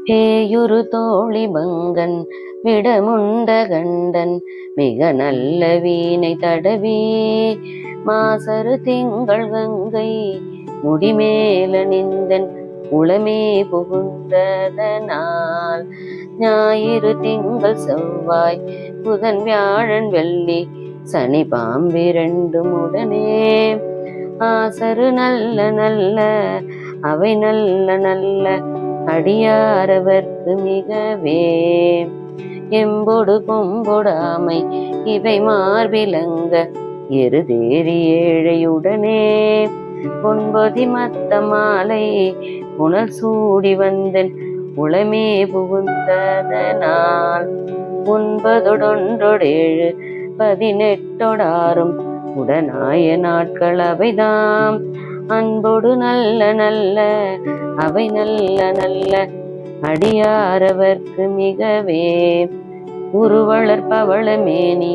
பேயுரு தோழி பங்கன் விடமுண்ட கண்டன் மிக நல்ல வீணை தடவி மாசரு திங்கள் கங்கை முடிமேலணிந்தன் உளமே புகுந்ததனால் ஞாயிறு திங்கள் செவ்வாய் புதன் வியாழன் வெள்ளி சனி பாம்பிரண்டும் உடனே ஆசரு நல்ல நல்ல அவை நல்ல நல்ல அடியாரவர்க்கு மிகவே எம்பொடு கொம்பொடாமை இவை மார்பிலங்க எருதேறி ஏழையுடனே பொன்பொதி மத்த மாலை புனல் சூடி வந்தன் உளமே புகுந்ததனால் 9 18 உடனாய நாட்கள் அவைதாம் அன்பொடு நல்ல நல்ல அவை நல்ல நல்ல அடியாரவர்க்கு மிகவே உருவளர் பவள மேனி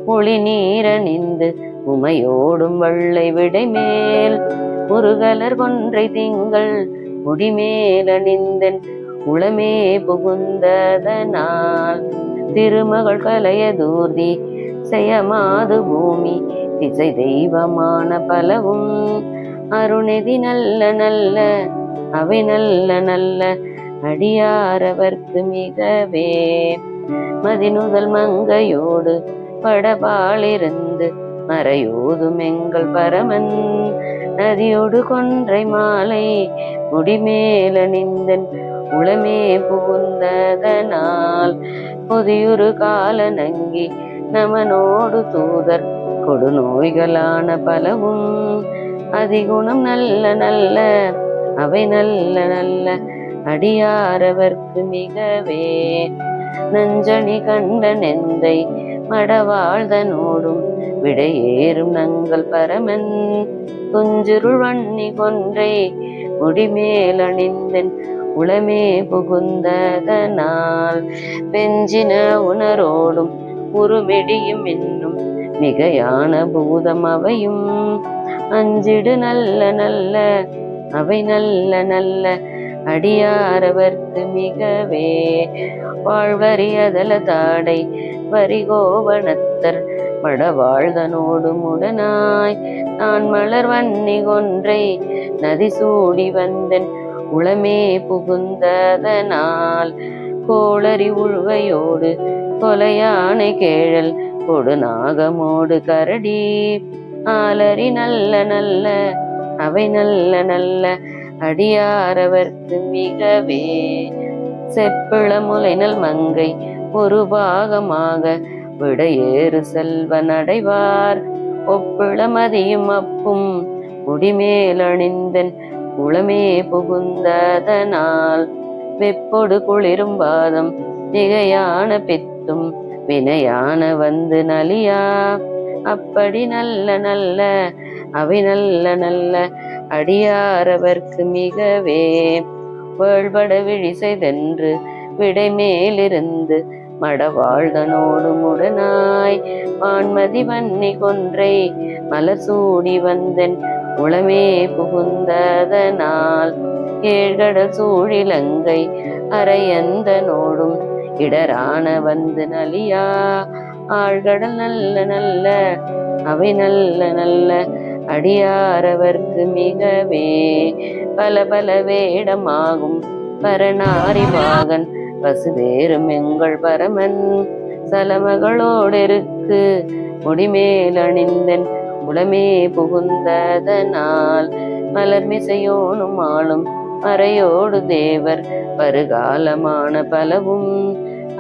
ஒளி நீரணிந்து உமையோடும் வள்ளை விடைமேல் முருகலர் கொன்றை திங்கள் முடிமேலணிந்தன் உளமே புகுந்ததனால் திருமகள் கலைய தூர்தி செய்யமாது பூமி திசை தெய்வமான பலவும் அருணெதி நல்ல நல்ல அவை நல்ல நல்ல அடியாரவர்க்கு மிகவே மதிநுதல் மங்கையோடு படபாளிருந்து மறையோதும் எங்கள் பரமன் நதியோடு கொன்றை மாலை முடிமேலணிந்தன் உளமே புகுந்ததனால் பொதியுரு கால நங்கி நமனோடு தூதர் கொடுநோய்களான பலவும் அதிகுணம் நல்ல நல்ல அவை நல்ல நல்ல அடியாரவர்க்கு மிகவே நஞ்சணி கண்ட நெந்தை மடவாழ்தனோடும் விடையேறும் நங்கள் பரமன் குஞ்சிருள் வன்னி கொன்றை முடிமேலணிந்தன் உளமே புகுந்ததனால் பெஞ்சின உணரோடும் உருமெடியும் இன்னும் மிகையான பூதம் அவையும் அஞ்சிடு நல்ல நல்ல அவை நல்ல நல்ல அடியாரவர்க்கு மிகவே வாழ்வறியதல தாடை வரிகோவணத்தர் மடவாழ்தனோடு முடனாய் நான் மலர் வன்னி கொன்றை நதி சூடி வந்தன் உளமே புகுந்ததனால் கோளறி உழுவையோடு கொலையானை கேழல் கொடு நாகமோடு கரடி ஆலரி நல்ல நல்ல அவை நல்ல நல்ல அடியாரவர்க்கு மிகவே செப்பிள முலைநல் மங்கை ஒரு பாகமாக விடையேறு செல்வன் அடைவார் ஒப்பிள மதியும் அப்பும் முடிமேலணிந்தன் உளமே புகுந்ததனால் வெப்பொடு குளிரும் பாதம் மிகையான பித்தும் வினையான வந்து நலியா அப்படி நல்ல நல்ல அவை நல்ல நல்ல அடியாரவர்க்கு மிகவே வேள்பட விழி செய்தென்று விடைமேலிருந்து மடவாழ்தனோடு முடனாய் வான்மதி வன்னி கொன்றை மலர் சூடி வந்தன் உளமே புகுந்ததனால் ஏழ்கடல் சூழிலங்கை அரையந்தனோடும் இடரான வந்து நலியா ஆழ்கடல் நல்ல நல்ல அவை நல்ல நல்ல அடியாரவர்க்கு மிகவே பல பல வேடமாகும் பரநாரி பாகன் பசுவேறும் எங்கள் பரமன் சலமகளோடிருக்கு முடிமேலணிந்தன் உளமே புகுந்ததனால் மலர்மிசையோனும் ஆளும் மறையோடு தேவர் வருகாலமான பலவும்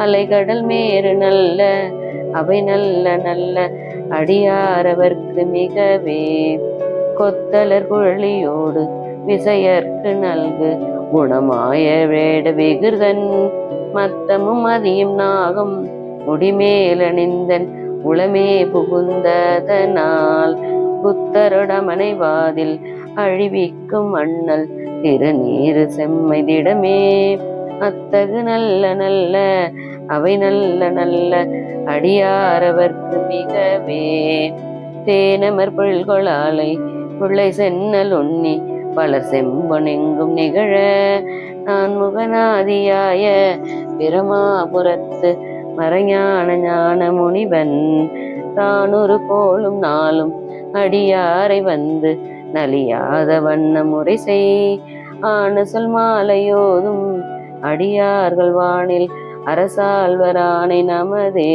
அலைகடல் மேறு நல்ல அவை நல்ல நல்ல அடியாரவர்க்கு மிகவே கொத்தலர் குழலியோடு விசையர்க்கு நல்கு குணமாய வேட விகிர்தன் மத்தமும் அதியும் நாகம் முடிமேலணிந்தன் உளமே புகுந்ததனால் புத்தருடமனை வாதில் அழிவிக்கும் அண்ணல் திருநீரு செம்மைதிடமே அத்தகு நல்ல நல்ல அவை நல்ல நல்ல அடியாரவர்க்கு மிகவே தேனமர் புல்கொளாலை புள்ளை சென்னல் உண்ணி பல செம்பொனெங்கும் நிகழ நான் முகநாதியாய பிரமாபுரத்து மறைஞான ஞான முனிவன் தானொரு கோளும் நாளும் அடியாரை வந்து நலியாத வண்ண முறை செய் ஆன சொல் மாலையோதும் அடியார்கள் வானில் அரசாழ்வரானை நமதே.